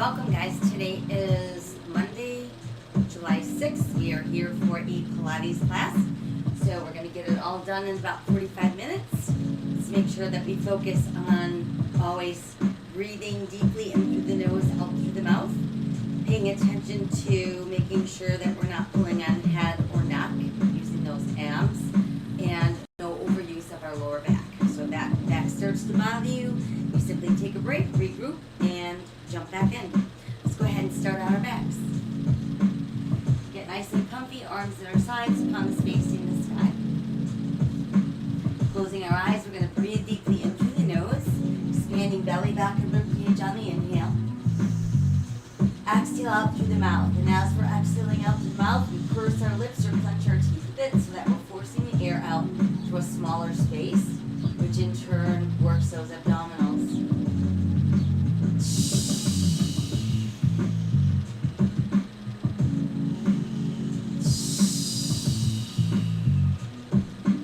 welcome guys. Today is Monday, July 6th. We are here for a Pilates class. So we're going to get it all done in about 45 minutes. Let's make sure that we focus on always breathing deeply in through the nose, out through the mouth. Paying attention to making sure that we're not pulling on head or neck, using those abs, and no overuse of our lower back. So that starts to bother you, you simply take a break, regroup, and jump back in. Let's go ahead and start on our backs. Get nice and comfy, arms at our sides, palms facing the sky. Closing our eyes, we're going to breathe deeply in through the nose, expanding belly back and ribcage on the inhale. Exhale out through the mouth, and as we're exhaling out through the mouth, we purse our lips or clench our teeth a bit so that we're forcing the air out to a smaller space, which in turn works those abdominals.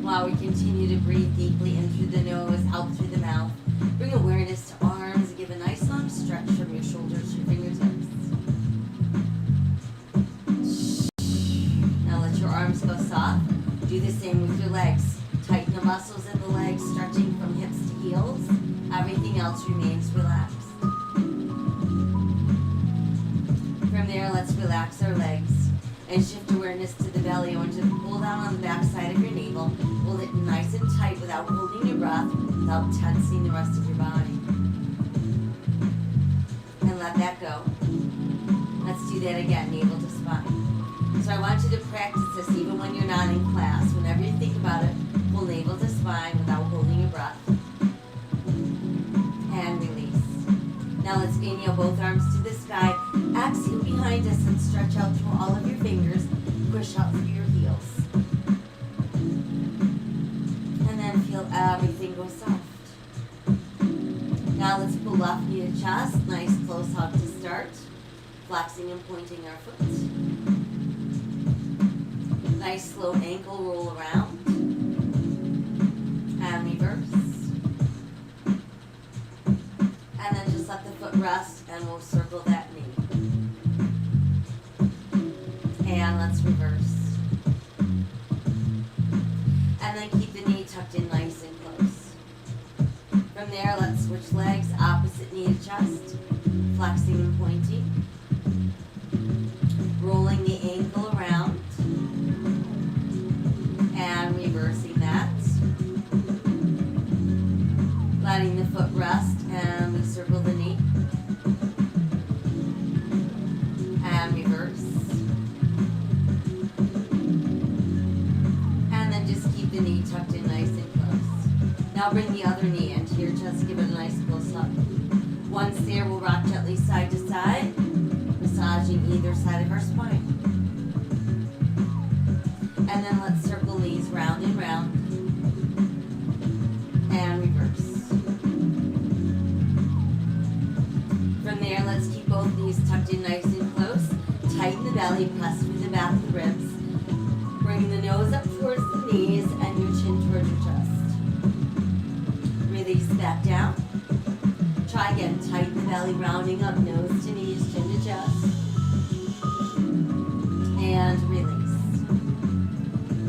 While we continue to breathe deeply in through the nose, out through the mouth, bring awareness to arms, give a nice long stretch from your shoulders to your fingertips. Now let your arms go soft. Do the same with your legs. Tighten the muscles in the legs, stretching from hips to heels. Everything else remains relaxed. From there, let's relax our legs and shift awareness to the belly. I want you to pull down on the back side of your navel. Hold it nice and tight without holding your breath, without tensing the rest of your body. And let that go. Let's do that again, navel to spine. So I want you to practice this even when you're not in class. Whenever you think about it, pull navel to spine without holding your breath. And release. Now let's inhale both arms to the sky. Exhale behind us and stretch out through all of your fingers. Push out through your heels. And then feel everything go soft. Now let's pull left knee to chest. Nice close hug to start. Flexing and pointing our foot. Nice slow ankle roll around. And reverse. And then just let the foot rest and we'll circle that knee. And let's reverse. And then keep the knee tucked in nice and close. From there, let's switch legs, opposite knee to chest. Flexing and pointing. Rolling the ankle around. And reversing that. Letting the foot rest and we circle the knee. And reverse. And then just keep the knee tucked in nice and close. Now bring the other knee into your chest, give it a nice close hug. Once there, we'll rock gently side to side, massaging either side of our spine. And then let's circle knees round and round. And reverse. From there, let's keep both knees tucked in nice and close. Tighten the belly, press through the back of the ribs. Bring the nose up towards the knees and your chin towards your chest. Release back down. Try again. Tighten the belly, rounding up, nose to knees, chin to chest. And release.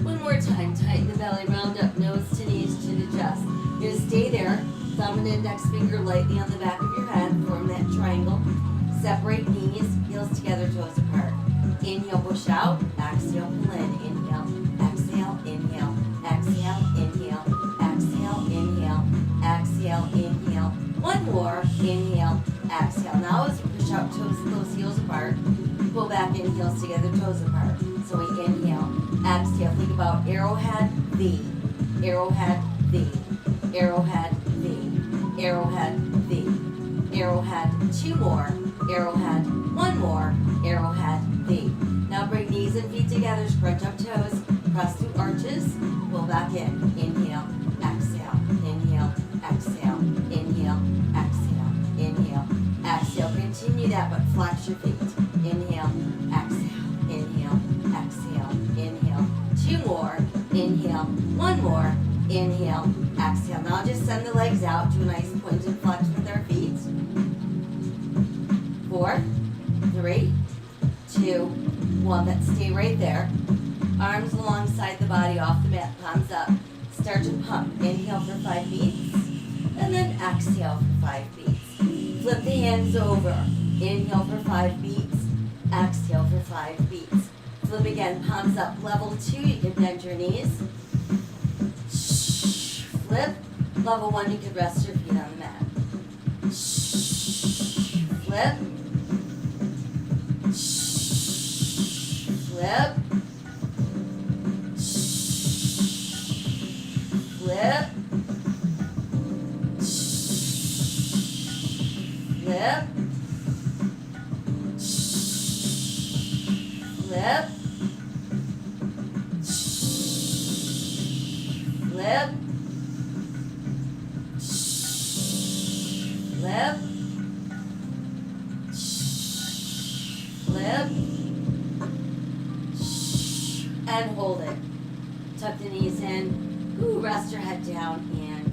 One more time. Tighten the belly, round up, nose to knees, chin to chest. You're going to stay there. Thumb and index finger lightly on the back of your head. Form that triangle. Separate knees, heels together, toes apart. Inhale, push out. Exhale, pull in. Inhale, exhale, inhale, exhale, inhale, exhale, inhale, exhale, inhale. One more. Inhale, exhale. Now as we push out, toes close, heels apart. Pull back in, heels together, toes apart. So we inhale, exhale. Think about arrowhead, V, arrowhead, V, arrowhead, V, arrowhead, V, arrowhead. Two more. Arrowhead. One more. Arrowhead. V. Now bring knees and feet together. Scrunch up toes. Press through arches. Pull back in. Inhale. Exhale. Inhale. Exhale. Inhale. Exhale. Inhale. Exhale. Continue that, but flex your feet. Inhale. Exhale. Inhale. Exhale. Inhale. Two more. Inhale. One more. Inhale. Exhale. Now just send the legs out to a nice pointed flex with our feet. 4, 3, 2, 1. Let's stay right there. Arms alongside the body, off the mat, palms up. Start to pump. Inhale for 5 beats, and then exhale for 5 beats. Flip the hands over. Inhale for 5 beats, exhale for 5 beats. Flip again, palms up. Level 2, you can bend your knees. Flip. Level 1, you could rest your feet on the mat. Flip. Flip. Flip. Flip. Flip. Flip. Flip. Flip. And hold it. Tuck the knees in. Ooh, rest your head down and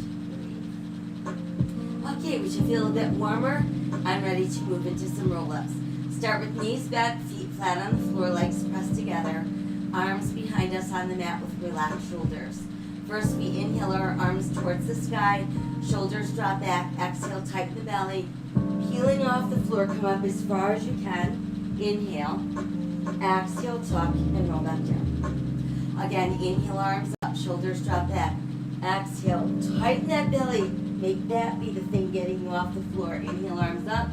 breathe. Okay, we should feel a bit warmer. I'm ready to move into some roll-ups. Start with knees bent, feet flat on the floor, legs pressed together, arms behind us on the mat with relaxed shoulders. First, we inhale our arms towards the sky, shoulders drop back, exhale, tighten the belly, peeling off the floor, come up as far as you can. Inhale, exhale, tuck, and roll back down. Again, inhale, arms up, shoulders drop back, exhale, tighten that belly, make that be the thing getting you off the floor. Inhale, arms up,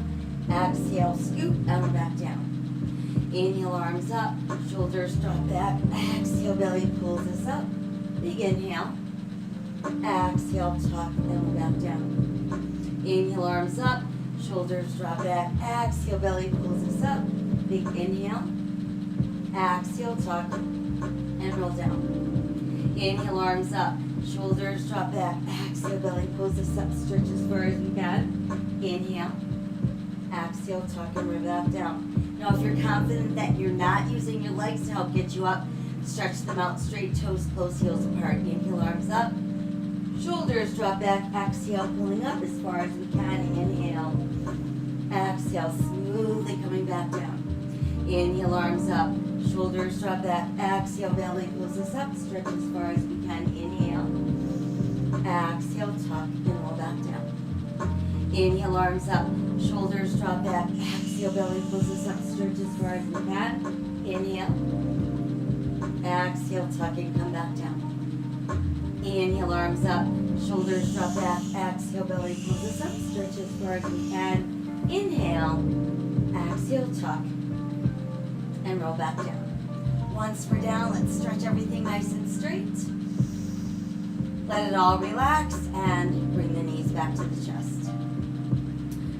exhale, scoop, and we're back down. Inhale, arms up, shoulders drop back, exhale, belly pulls us up. Big inhale, exhale, tuck, and we're back down. Inhale, arms up, shoulders drop back, exhale, belly pulls us up. Big inhale, exhale, tuck, and roll down. Inhale, arms up, shoulders drop back, exhale, belly pulls us up, stretch as far as we can. Inhale, exhale, tuck, and we're back down. Now, if you're confident that you're not using your legs to help get you up, stretch them out straight, toes close, heels apart. Inhale, arms up, shoulders drop back, exhale, pulling up as far as we can. Inhale, exhale, smoothly coming back down. Inhale, arms up, shoulders drop back, exhale, belly pulls us up, stretch as far as we can. Inhale, exhale, tuck, and roll back down. Inhale, arms up, shoulders drop back, exhale, belly pulls us up, stretch as far as we can. Inhale, exhale, tuck, and come back down. Inhale, arms up, shoulders drop back, exhale, belly pulls us up, stretch as far as we can. Inhale, exhale, tuck, and roll back down. Once we're down, let's stretch everything nice and straight. Let it all relax and bring the knees back to the chest.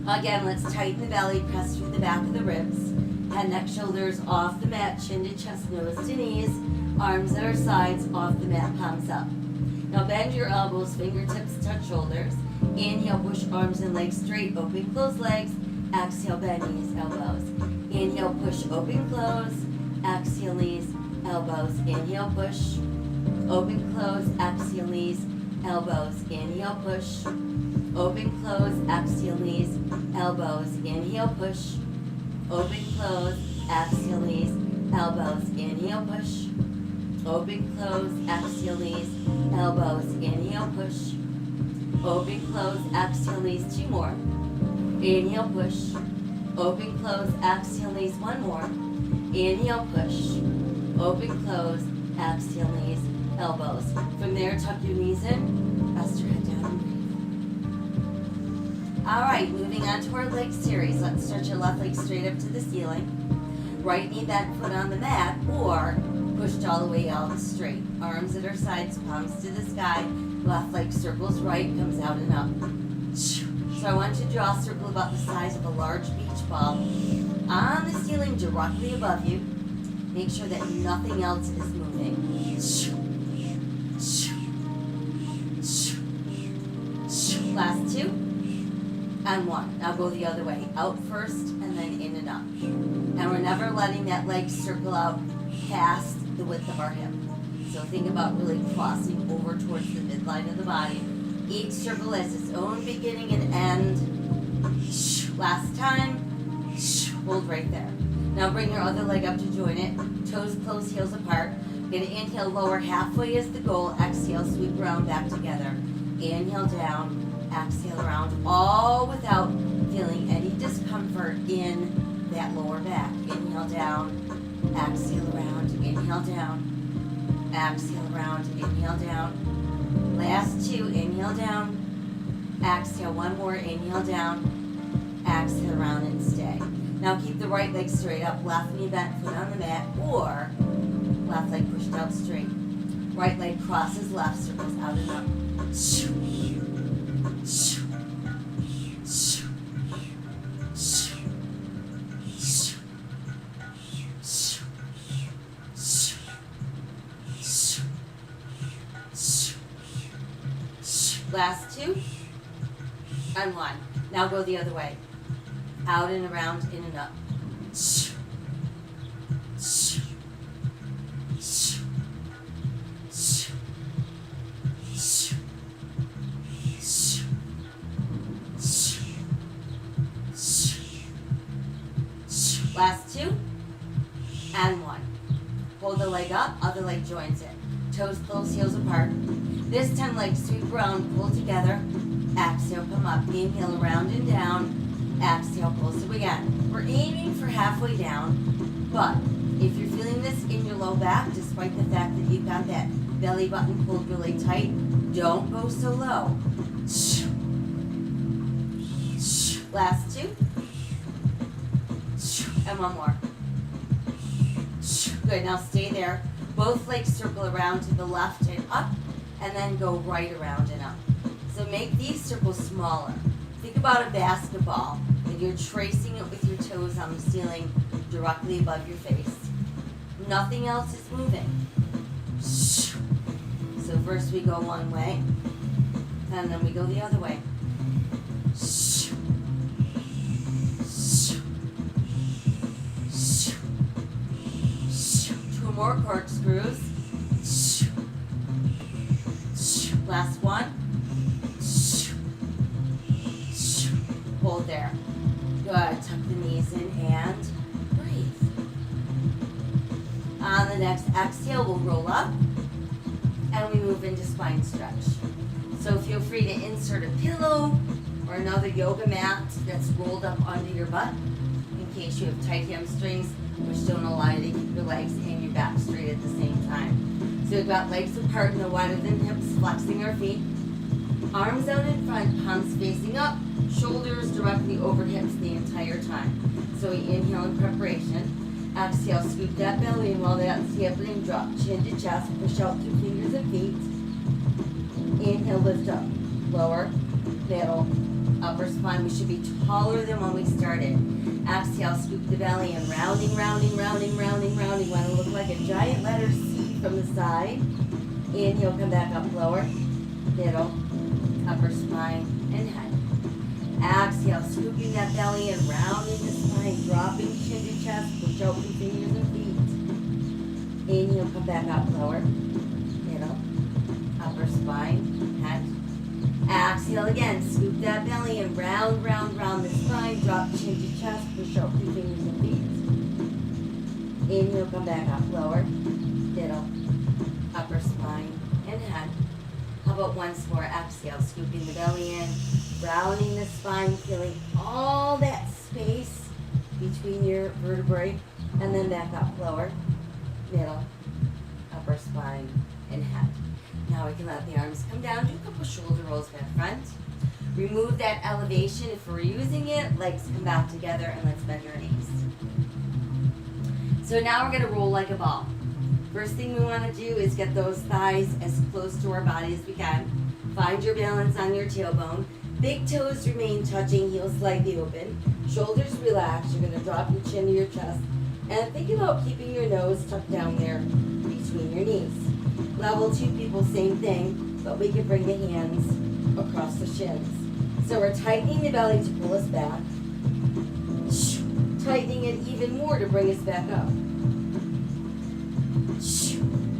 Again, let's tighten the belly, press through the back of the ribs. Head, neck, shoulders off the mat, chin to chest, nose to knees. Arms at our sides, off the mat, palms up. Now bend your elbows, fingertips touch shoulders. Inhale, push arms and legs straight, open, close legs. Exhale, bend knees, elbows. Inhale, push, open, close. Exhale, knees, elbows. Inhale, push, open, close. Exhale, knees, elbows. Inhale, push, open, close. Exhale, knees, elbows. Inhale, push, open, close. Exhale, knees, elbows. Inhale, push, open, close. Exhale, knees, elbows. Inhale, push, open, close. Exhale, knees. 2 more. Inhale, push, open, close. Exhale, knees. 1 more. Inhale, push, open, close. Exhale, knees, elbows. From there, tuck your knees in, rest your head down and breathe. All right, moving on to our leg series. Let's stretch your left leg straight up to the ceiling. Right knee bent, foot on the mat, or pushed all the way out straight. Arms at our sides, palms to the sky. Left leg circles right, comes out and up. So I want you to draw a circle about the size of a large beach ball on the ceiling directly above you. Make sure that nothing else is moving. Last 2 and 1. Now go the other way. Out first and then in and up. And we're never letting that leg circle out past the width of our hip. So think about really crossing over towards the midline of the body. Each circle has its own beginning and end. Last time. Hold right there. Now bring your other leg up to join it. Toes close, heels apart. Gonna inhale, lower halfway is the goal. Exhale, sweep around, back together. Inhale down, exhale around, all without feeling any discomfort in that lower back. Inhale down, exhale around, inhale down, exhale around, inhale down. Last two, inhale down, exhale, one more, inhale down, exhale around and stay. Now keep the right leg straight up, left knee bent, foot on the mat, or left leg pushed out straight. Right leg crosses left, circles out and up. Last two, and one. Now go the other way. Out and around, in and up. Last two, and one. Hold the leg up, other leg joins it. Toes close, heels apart. This time legs sweep around, pull together. Exhale, come up. Inhale, around and down. Exhale, pull. So again, we're aiming for halfway down, but if you're feeling this in your low back, despite the fact that you've got that belly button pulled really tight, don't go so low. Last two. And one more. Good, now stay there. Both legs circle around to the left and up, and then go right around and up. So make these circles smaller. Think about a basketball, and you're tracing it with your toes on the ceiling directly above your face. Nothing else is moving. So first we go one way, and then we go the other way. Two more corkscrews. Last one. Hold there. Good. Tuck the knees in and breathe. On the next exhale, we'll roll up and we move into spine stretch. So feel free to insert a pillow or another yoga mat that's rolled up onto your butt in case you have tight hamstrings, which don't allow you to keep your legs and your back straight at the same time. So we've got legs apart, no wider than hips, flexing our feet. Arms out in front, palms facing up, shoulders directly over hips the entire time. So we inhale in preparation. Exhale, scoop that belly, and while that's happening, drop chin to chest, push out through fingers and feet. Inhale, lift up, lower, middle, upper spine. We should be taller than when we started. Exhale, scoop the belly and rounding, rounding, rounding, rounding, rounding. Want to look like a giant letter C from the side. Inhale, come back up, lower, middle, upper spine, and head. Exhale, scooping that belly and rounding the spine, dropping chin to chest, push out through fingers and feet. Inhale, come back up, lower, middle, upper spine, head. Exhale again, scoop that belly and round, round, round the spine, drop chin to chest, push out through fingers and feet. Inhale, come back up, lower, middle, upper spine, and head. How about once more? Exhale, scooping the belly in, rounding the spine, feeling all that space between your vertebrae, and then back up, lower, middle, upper spine, and head. Now we can let the arms come down, do a couple shoulder rolls back front. Remove that elevation if we're using it, legs come back together, and let's bend our knees. So now we're gonna roll like a ball. First thing we want to do is get those thighs as close to our body as we can. Find your balance on your tailbone. Big toes remain touching, heels slightly open. Shoulders relax. You're going to drop your chin to your chest. And think about keeping your nose tucked down there between your knees. Level 2 people, same thing, but we can bring the hands across the shins. So we're tightening the belly to pull us back. Tightening it even more to bring us back up.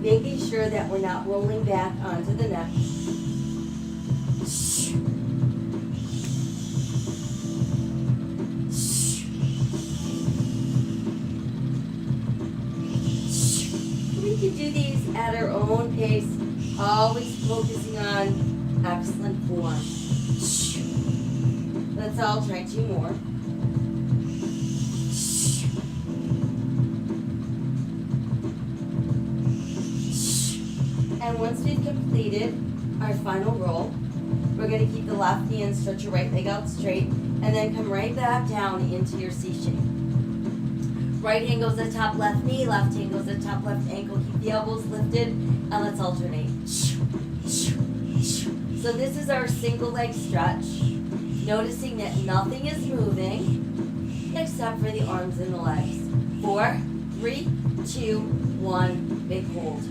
Making sure that we're not rolling back onto the neck. always focusing on excellent form. Let's all try 2 more. And once we've completed our final roll, we're going to keep the left knee and stretch your right leg out straight, and then come right back down into your C shape. Right hand goes to top left knee, left hand goes to top left ankle. Keep the elbows lifted, and let's alternate. So this is our single leg stretch, noticing that nothing is moving except for the arms and the legs. 4, 3, 2, 1, big hold.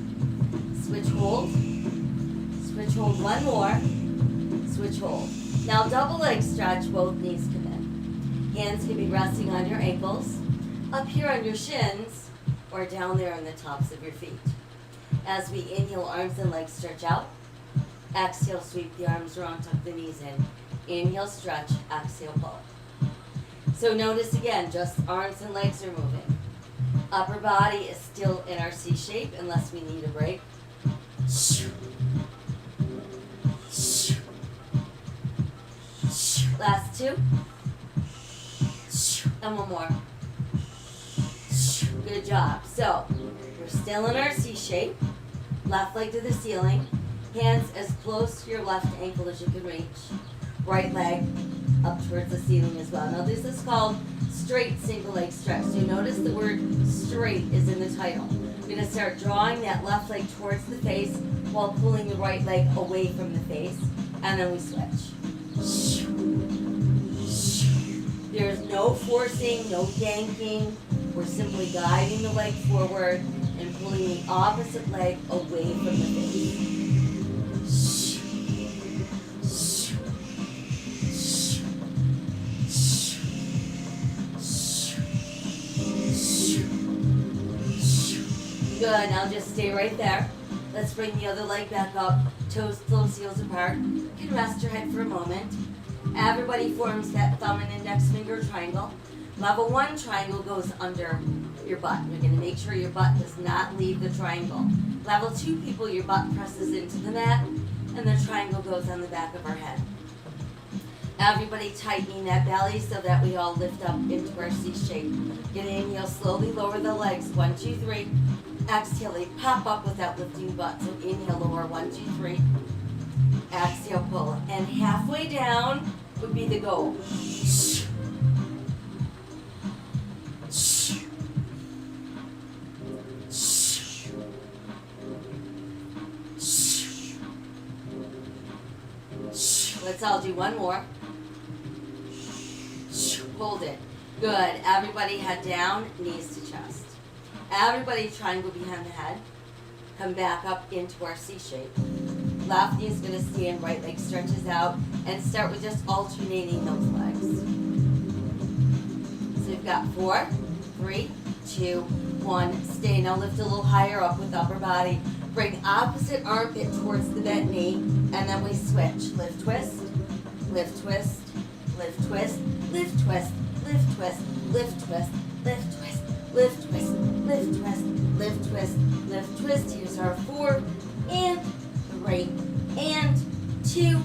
Switch hold, switch hold, 1 more, switch hold. Now double leg stretch, both knees come in. Hands can be resting on your ankles, up here on your shins, or down there on the tops of your feet. As we inhale, arms and legs stretch out. Exhale, sweep the arms around, tuck the knees in. Inhale, stretch, exhale, pull. So notice again, just arms and legs are moving. Upper body is still in our C shape unless we need a break. Last 2. And 1 more. Good job. So, we're still in our C shape. Left leg to the ceiling. Hands as close to your left ankle as you can reach. Right leg up towards the ceiling as well. Now this is called straight single leg stretch. So notice the word straight is in the title. We're going to start drawing that left leg towards the face while pulling the right leg away from the face. And then we switch. There's no forcing, no yanking. We're simply guiding the leg forward and pulling the opposite leg away from the face. Good, now just stay right there. Let's bring the other leg back up, toes close, heels apart. You can rest your head for a moment. Everybody forms that thumb and index finger triangle. Level 1 triangle goes under your butt. You're going to make sure your butt does not leave the triangle. Level 2 people, your butt presses into the mat, and the triangle goes on the back of our head. Everybody tightening that belly so that we all lift up into our C shape. Get in, inhale, slowly lower the legs. 1, 2, 3. Exhale, they pop up without lifting the butt. So inhale, lower, 1, 2, 3. Exhale, pull. And halfway down would be the goal. Let's all do 1 more. Hold it. Good. Everybody head down, knees to chest. Everybody triangle behind the head. Come back up into our C shape. Left knee is going to stand, right leg stretches out, and start with just alternating those legs. So we've got 4, 3, 2, 1. Stay. Now lift a little higher up with upper body. Bring opposite armpit towards the bent knee, and then we switch. Lift, twist, lift, twist, lift, twist, lift, twist, lift, twist, lift, twist, lift, twist, lift, twist, lift, twist, lift, twist, lift, twist. Here's our 4 and 3 and 2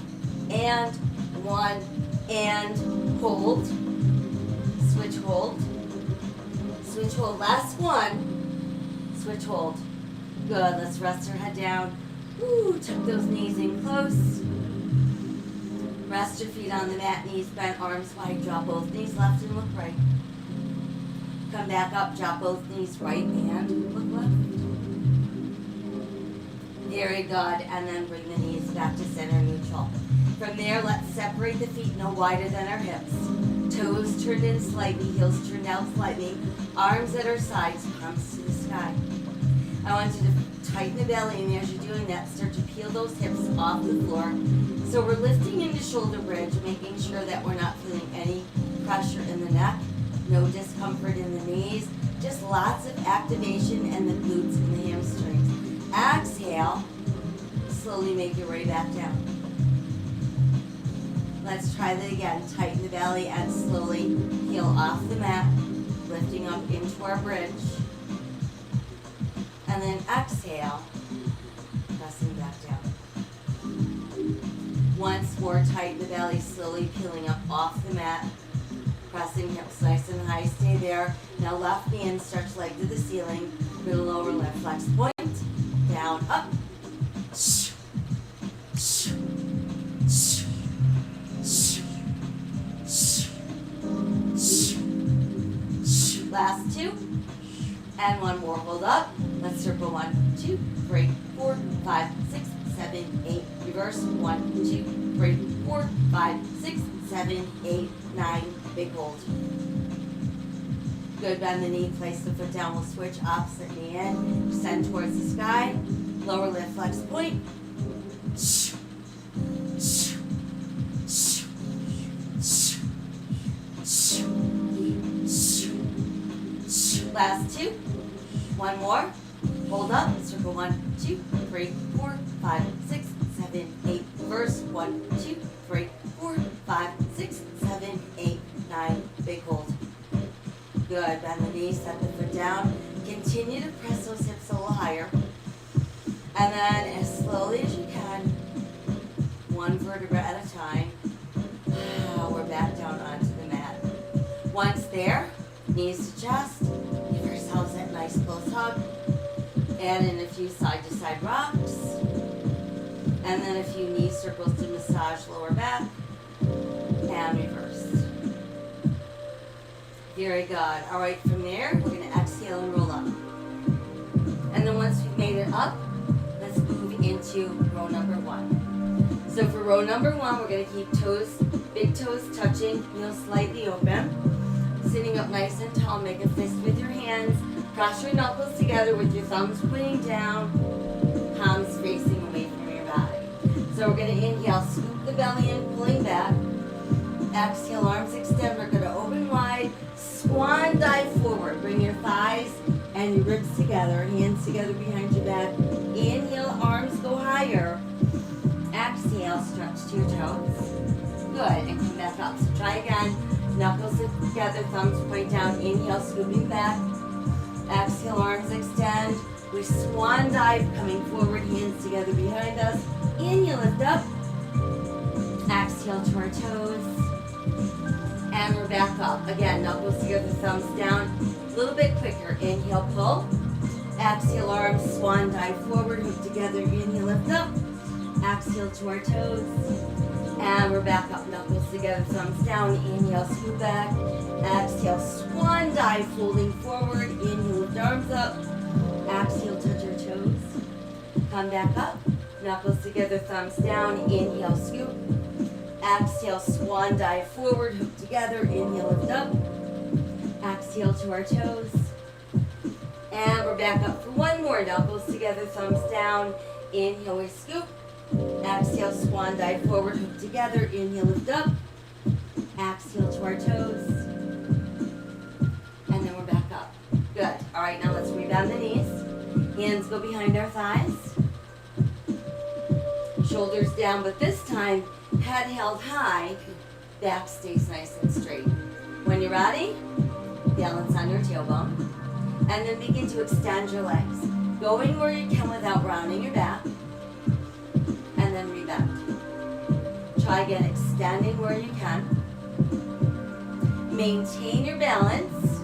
and 1 and hold. Switch hold. Switch hold. Last 1. Switch hold. Good. Let's rest our head down. Ooh, tuck those knees in close. Rest your feet on the mat, knees bent, arms wide. Drop both knees left and look right. Come back up, drop both knees right and look left. Very good. And then bring the knees back to center neutral. From there, let's separate the feet no wider than our hips. Toes turned in slightly, heels turned out slightly. Arms at our sides, palms to the sky. I want you to tighten the belly, and as you're doing that, start to peel those hips off the floor. So we're lifting into shoulder bridge, making sure that we're not feeling any pressure in the neck, no discomfort in the knees, just lots of activation in the glutes and the hamstrings. Exhale, slowly make your way back down. Let's try that again. Tighten the belly and slowly heel off the mat, lifting up into our bridge. And then exhale, pressing back down. more, tighten the belly, slowly peeling up off the mat. Pressing hips nice and high, stay there. Now left knee in, stretch leg to the ceiling. We're gonna lower left flex point, down, up. Last two, and one more, hold up. Let's circle 1, 2, 3, 4, 5, 6, 7, 8, reverse, 1, 2, 3, 4, 5, 6, 7, 8, 9, big hold. Good, bend the knee, place the foot down, we'll switch opposite knee in, extend towards the sky, lower lift, flex point. Last two, one more, hold up, circle 1, 2, 3, 4, 5, 6, 7, 8, reverse, 1, 2, 3, 4, 5, 6, 7, 8, 9, big hold. Good, bend the knee, set the foot down, continue to press those hips a little higher, and then as slowly as you can, one vertebra at a time, we're back down onto the mat. Once there, knees to chest, give ourselves that nice close hug, add in a few side to side rocks, and then a few knee circles to massage lower back, and reverse. Very good. All right, from there, we're going to exhale and roll up. And then once we've made it up, let's move into row number 1. So for row number 1, we're going to keep toes, big toes touching, heels slightly open. Sitting up nice and tall, make a fist with your hands. Cross your knuckles together with your thumbs pointing down, palms facing away from your body. So we're going to inhale, scoop the belly in, pulling back. Exhale, arms extend. We're going to open wide, swan dive forward. Bring your thighs and your ribs together, hands together behind your back. Inhale, arms go higher. Exhale, stretch to your toes. Good, and come back up. So try again. Knuckles together, thumbs point down. Inhale, scooping back. Exhale, arms extend. We swan dive, coming forward, hands together behind us. Inhale, lift up. Exhale to our toes. And we're back up. Again, knuckles together, thumbs down. A little bit quicker. Inhale, pull. Exhale, arms, swan dive forward, hook together. Inhale, lift up. Exhale to our toes. And we're back up, knuckles together, thumbs down. Inhale, scoop back. Exhale, swan dive, folding forward. Inhale, lift arms up. Exhale, touch our toes. Come back up, knuckles together, thumbs down. Inhale, scoop. Exhale, swan dive forward, hook together. Inhale, lift up. Exhale to our toes. And we're back up for one more. Knuckles together, thumbs down. Inhale, we scoop. Exhale, swan dive forward, hook together. Inhale, lift up. Exhale to our toes. And then we're back up. Good. All right, now let's rebound the knees. Hands go behind our thighs. Shoulders down, but this time, head held high. Back stays nice and straight. When you're ready, balance on your tailbone. And then begin to extend your legs. Going where you can without rounding your back. And then rebound. Try again, extending where you can. Maintain your balance.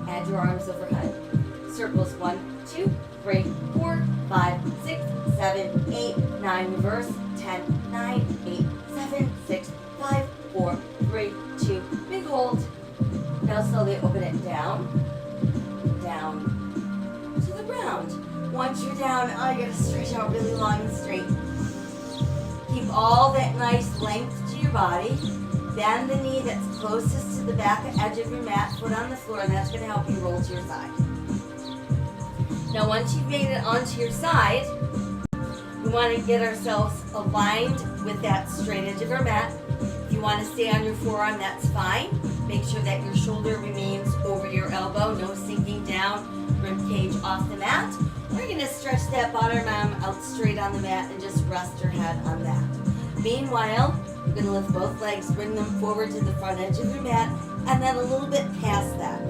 Add your arms overhead. Circles 1, 2, 3, 4, 5, 6, 7, 8, 9. Reverse. 10, 9, 8, 7, 6, 5, 4, 3, 2. Big hold. Now slowly open it down. Down to the ground. Once you're down, you gotta stretch out really long and straight. Keep all that nice length to your body. Bend the knee that's closest to the back edge of your mat, foot on the floor, and that's going to help you roll to your side. Now once you've made it onto your side, we want to get ourselves aligned with that straight edge of our mat. If you want to stay on your forearm, that's fine. Make sure that your shoulder remains over your elbow, no sinking down, rib cage off the mat. We're going to stretch that bottom arm out straight on the mat and just rest your head on that. Meanwhile, you're going to lift both legs, bring them forward to the front edge of your mat, and then a little bit past that.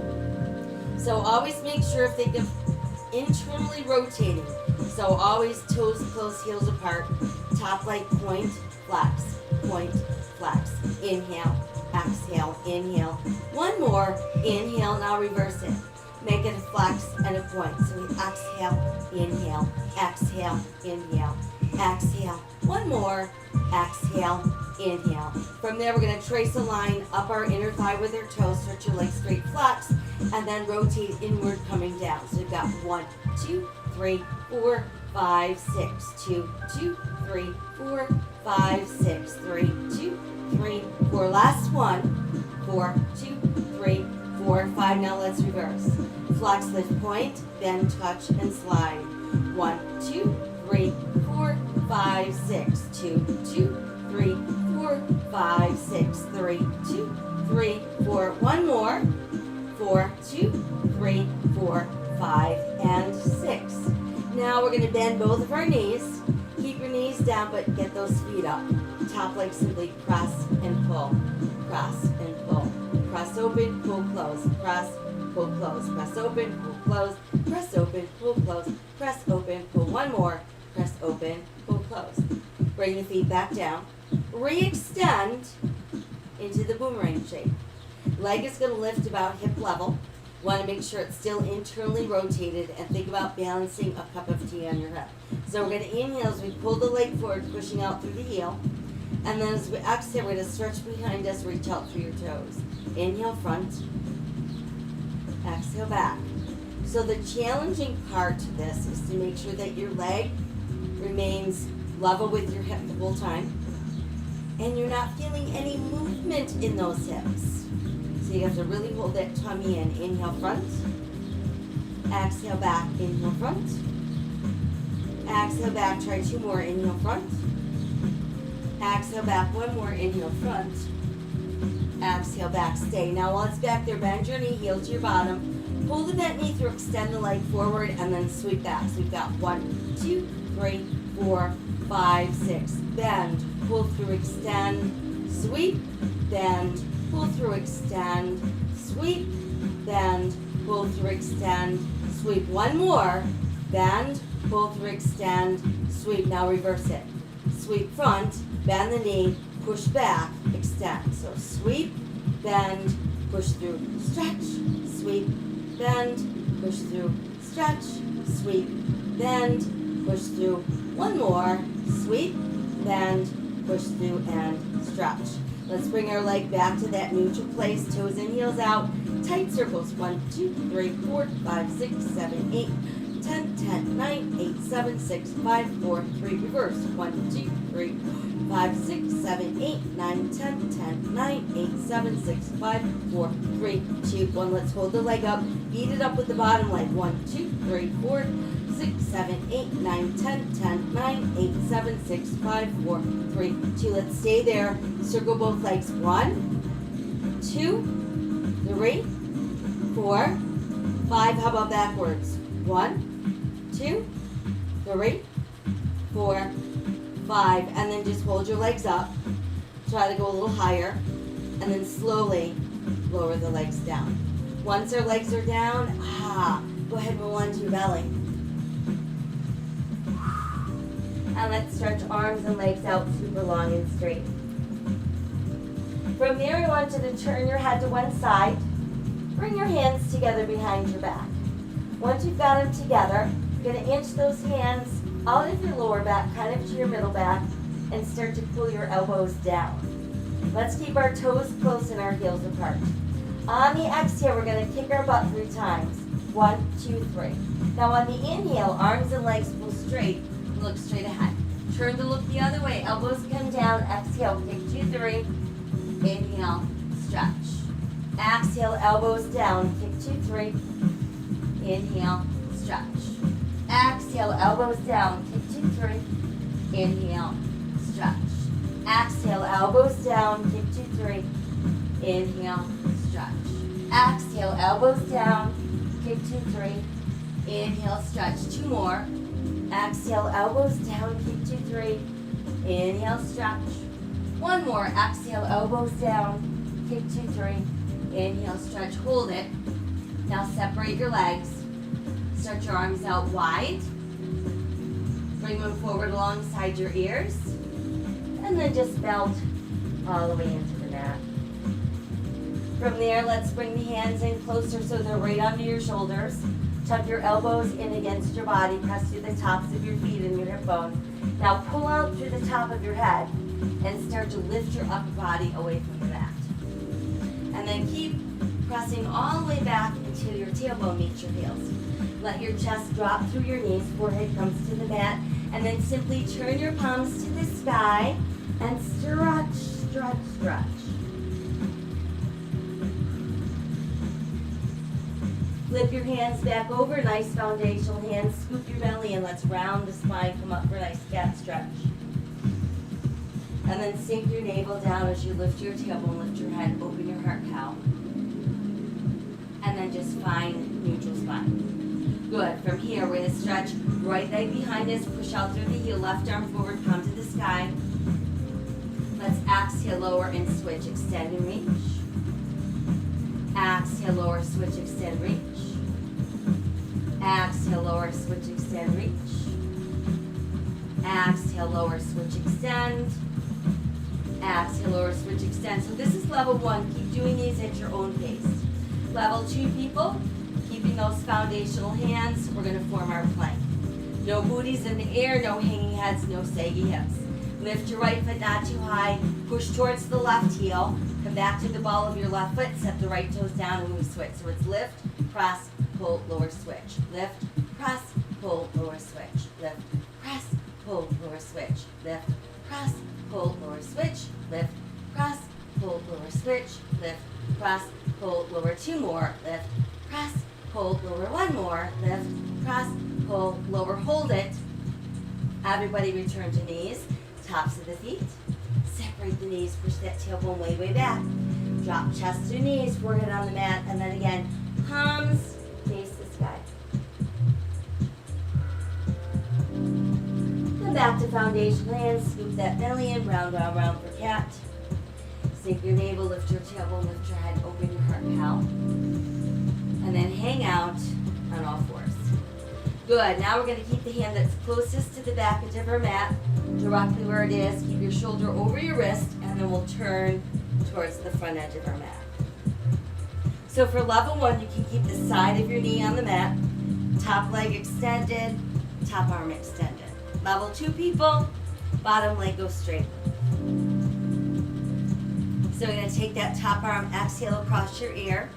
So always make sure, think of internally rotating. So always toes close, heels apart, top leg point, flex, point, flex. Inhale, exhale, inhale. One more, inhale, now reverse it. Make it a flex and a point. So we exhale, inhale, exhale, inhale, exhale. One more, exhale, inhale. From there, we're going to trace a line up our inner thigh with our toes, stretch your legs straight, flex, and then rotate inward, coming down. So we've got 1, 2, 3, 4, 5, 6, 2, 2, 3, 4, 5, 6, 3, 2, 3, 4. Last one. 4, 2, 3, 4, 5. Now let's reverse. Flex, lift, point, bend, touch, and slide. 1, 2, 3, 4, 5, 6, 2, 2, 3, 4, 5, 6, 3, 2, 3, 4. One more. 4, 2, 3, 4, 5, and 6. Now we're going to bend both of our knees. Keep your knees down, but get those feet up. Top leg simply press and pull. Press and pull. Press open, pull, close. Press, pull, close. Press open, pull, close. Press open, pull, close. Press open, pull. One more. Press open, pull, close. Bring the feet back down. Re-extend into the boomerang shape. Leg is going to lift about hip level. Want to make sure it's still internally rotated, and think about balancing a cup of tea on your head. So we're going to inhale as we pull the leg forward, pushing out through the heel. And then as we exhale, we're going to stretch behind us, reach out through your toes. Inhale, front. Exhale, back. So the challenging part to this is to make sure that your leg remains level with your hip the whole time, and you're not feeling any movement in those hips. So you have to really hold that tummy in. Inhale, front. Exhale, back. Inhale, front. Exhale, back. Try 2 more. Inhale, front. Exhale, back. 1 more. Inhale, front. Exhale, back. Stay. Now while it's back there, bend your knee, heel to your bottom. Pull the bent knee through, extend the leg forward, and then sweep back. So we've got 1, 2, 3, 4, 5, 6. Bend, pull through, extend, sweep, bend, pull through, extend, sweep, bend, pull through, extend, sweep. One more. Bend, pull through, extend, sweep. Now reverse it. Sweep front, bend the knee, push back, extend. So sweep, bend, push through, stretch, sweep, bend, push through, stretch, sweep, bend, push through. One more. Sweep, bend, push through, and stretch. Let's bring our leg back to that neutral place. Toes in, heels out. Tight circles. 1, 2, 3, 4, 5, 6, 7, 8, 10, 10, 9, 8, 7, 6, 5, 4, 3. Reverse. 1, 2, 3, 5, 6, 7, 8, 9, 10, 10, 9, 8, 7, 6, 5, 4, 3, 2, 1. Let's hold the leg up. Beat it up with the bottom leg. 1, 2, 3, 4, 6, 7, 8, 9, 10, 10, 9, 8, 7, 6, 5, 4, 3, 2. Let's stay there. Circle both legs. 1, 2, 3, 4, 5. How about backwards? 1, 2, 3, 4, 5. And then just hold your legs up. Try to go a little higher. And then slowly lower the legs down. Once our legs are down, go ahead and roll onto your belly. And let's stretch arms and legs out super long and straight. From there, we want you to turn your head to one side. Bring your hands together behind your back. Once you've got them together, you're going to inch those hands out of your lower back, kind of to your middle back, and start to pull your elbows down. Let's keep our toes close and our heels apart. On the exhale, we're going to kick our butt 3 times. 1, 2, 3. Now on the inhale, arms and legs pull straight. Look straight ahead. Turn to look the other way. Elbows come down. Exhale. Kick 2, 3. Inhale. Stretch. Exhale. Elbows down. Kick 2, 3. Inhale. Stretch. Exhale. Elbows down. Kick 2, 3. Inhale. Stretch. Exhale. Elbows down. Kick 2, 3. Inhale. Stretch. Exhale. Elbows down. Kick 2, 3. Inhale. Stretch. 2 more. Exhale, elbows down, kick 2, 3. Inhale, stretch. 1 more. Exhale, elbows down, kick 2, 3. Inhale, stretch. Hold it. Now separate your legs. Stretch your arms out wide. Bring them forward alongside your ears. And then just melt all the way into the mat. From there, let's bring the hands in closer so they're right under your shoulders. Tuck your elbows in against your body. Press through the tops of your feet and your hip bone. Now pull out through the top of your head and start to lift your upper body away from the mat. And then keep pressing all the way back until your tailbone meets your heels. Let your chest drop through your knees, forehead comes to the mat, and then simply turn your palms to the sky and stretch, stretch, stretch. Flip your hands back over, nice foundational hands. Scoop your belly and let's round the spine, come up for a nice cat stretch. And then sink your navel down as you lift your tailbone, lift your head, open your heart cow. And then just find neutral spine. Good. From here, we're going to stretch right leg behind us, push out through the heel, left arm forward, palm to the sky. Let's exhale, lower and switch, extend and reach. Exhale, lower, switch, extend, reach. Exhale, lower, switch, extend, reach. Exhale, lower, switch, extend. Exhale, lower, switch, extend. So this is level 1. Keep doing these at your own pace. Level 2, people, keeping those foundational hands, we're going to form our plank. No booties in the air, no hanging heads, no saggy hips. Lift your right foot not too high, push towards the left heel, come back to the ball of your left foot, step the right toes down and we switch. So it's lift, press, pull, lower, switch. Lift, press, pull, lower, switch. Lift, press, pull, lower, switch. Lift, press, pull, lower, switch. Lift, press, pull, lower, switch. Lift, press, pull, lower, 2 more. Lift, press, pull, lower, 1 more. Lift, press, pull, lower, hold it. Everybody return to knees. Tops of the feet. Separate the knees, push that tailbone way, way back. Drop chest to knees, forehead on the mat, and then again, palms face the sky. Come back to foundation hands, scoop that belly in, round, round, round for cat. Sink your navel, lift your tailbone, lift your head, open your heart cow. And then hang out on all fours. Good, now we're going to keep the hand that's closest to the back edge of our mat, directly where it is. Keep your shoulder over your wrist, and then we'll turn towards the front edge of our mat. So for level 1, you can keep the side of your knee on the mat, top leg extended, top arm extended. Level 2, people, bottom leg goes straight. So we're going to take that top arm, exhale across your ear.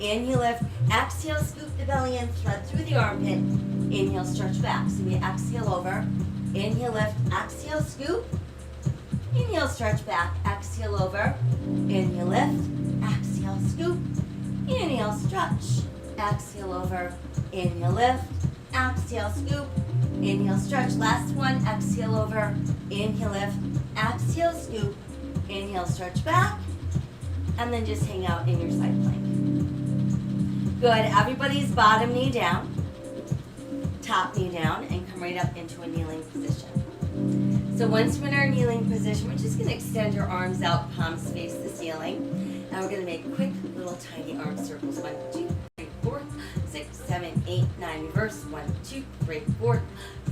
Inhale, lift, exhale, scoop the belly in, thread through the armpit. Inhale, stretch back. So we exhale over. Inhale, lift, exhale, scoop. Inhale, stretch back, exhale over. Inhale, lift, exhale, scoop. Inhale, stretch, exhale over. Inhale, lift, exhale, scoop. Inhale, stretch. Last one, exhale over. Inhale, lift, exhale, scoop. Inhale, stretch back. And then just hang out in your side plank. Good, everybody's bottom knee down, top knee down, and come right up into a kneeling position. So once we're in our kneeling position, we're just going to extend your arms out, palms face the ceiling, and we're going to make quick little tiny arm circles. 1, 2, 3, 4, 6, 7, 8, 9, reverse. 1, 2, 3, 4,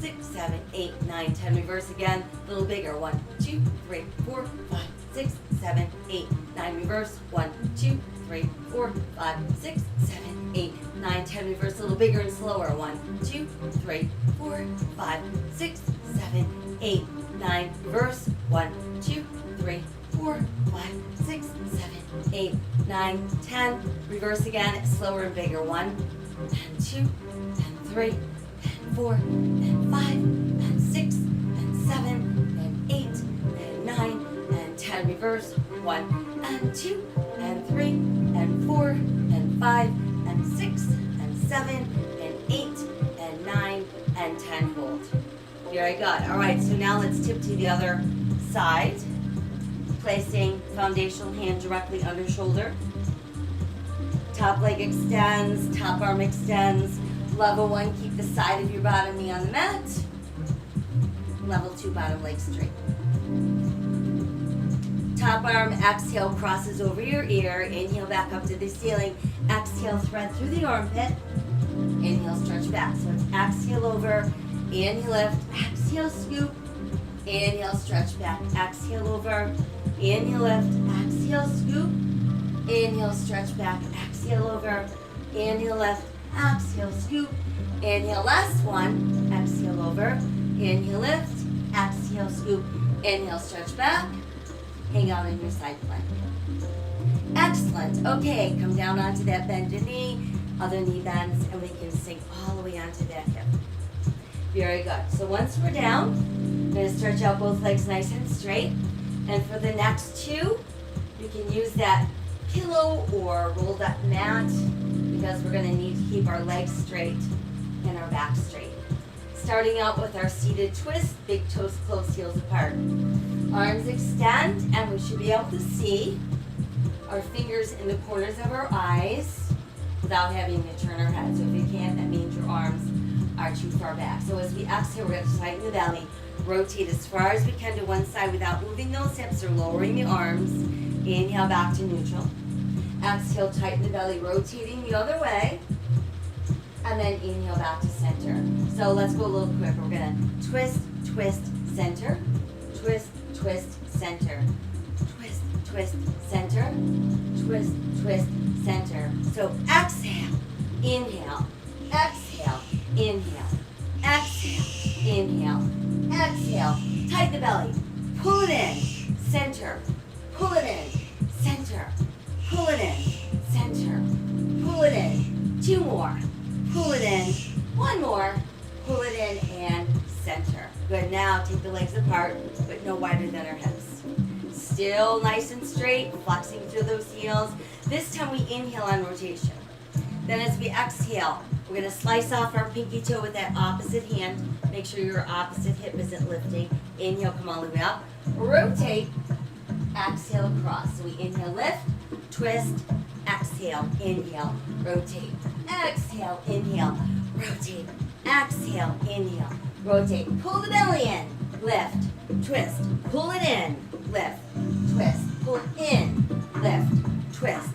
6, 7, 8, 9, 10, reverse again, a little bigger. 1, 2, 3, 4, 5, 6, 7, 8, 9, reverse. 1, 2, 3, 4, 5, 6, 7, 8, 9, 10, reverse, a little bigger and slower. 1, 2, 3, 4, 5, 6, 7, 8, 9, reverse. 1, 2, 3, 4, 5, 6, 7, 8, 9, 10, reverse again, slower and bigger. 1, and 2, and 3, and 4, and 5, and 6, and 7, and 8, and 9, and 10, reverse. 1, and 2, and 3, and 4, and 5, and 6, and 7, and 8, and 9, and 10, hold. Very good. All right, so now let's tip to the other side, placing foundational hand directly under shoulder. Top leg extends, top arm extends. Level 1, keep the side of your bottom knee on the mat. Level 2, bottom leg straight. Top arm, exhale, crosses over your ear. Inhale, back up to the ceiling. Exhale, thread through the armpit. Inhale, stretch back. So it's exhale over. Inhale, lift. Exhale, scoop. Inhale, stretch back. Exhale over. Inhale, lift. Exhale, scoop. Inhale, stretch back. Exhale over. Inhale, lift. Exhale, scoop. Inhale, last one. Exhale over. Inhale, lift. Exhale, scoop. Inhale, stretch back. Hang out in your side plank. Excellent. Okay, come down onto that bended knee, other knee bends, and we can sink all the way onto that hip. Very good. So once we're down, I'm going to stretch out both legs nice and straight. And for the next two, you can use that pillow or rolled up mat because we're going to need to keep our legs straight and our back straight. Starting out with our seated twist, big toes close, heels apart. Arms extend, and we should be able to see our fingers in the corners of our eyes without having to turn our head. So if you can't, that means your arms are too far back. So as we exhale, we're going to tighten the belly, rotate as far as we can to one side without moving those hips or lowering the arms. Inhale back to neutral. Exhale, tighten the belly, rotating the other way. And then inhale back to center. So let's go a little quicker. We're going to twist, twist, center. Twist, twist, center. Twist, twist, center. Twist, twist, center. So exhale, inhale, exhale, inhale, exhale, inhale, exhale. Tighten the belly. Pull it in, center. Pull it in, center. Pull it in, center. Pull it in. Two more. Pull it in. One more. Pull it in and center. Good. Now take the legs apart, but no wider than our hips. Still nice and straight, flexing through those heels. This time we inhale on rotation. Then as we exhale, we're going to slice off our pinky toe with that opposite hand. Make sure your opposite hip isn't lifting. Inhale, come all the way up. Rotate. Exhale across. So we inhale, lift, twist, exhale, inhale, rotate. Exhale, inhale, rotate. Exhale, inhale, rotate. Pull the belly in, lift, twist. Pull it in, lift, twist. Pull it in, lift, twist.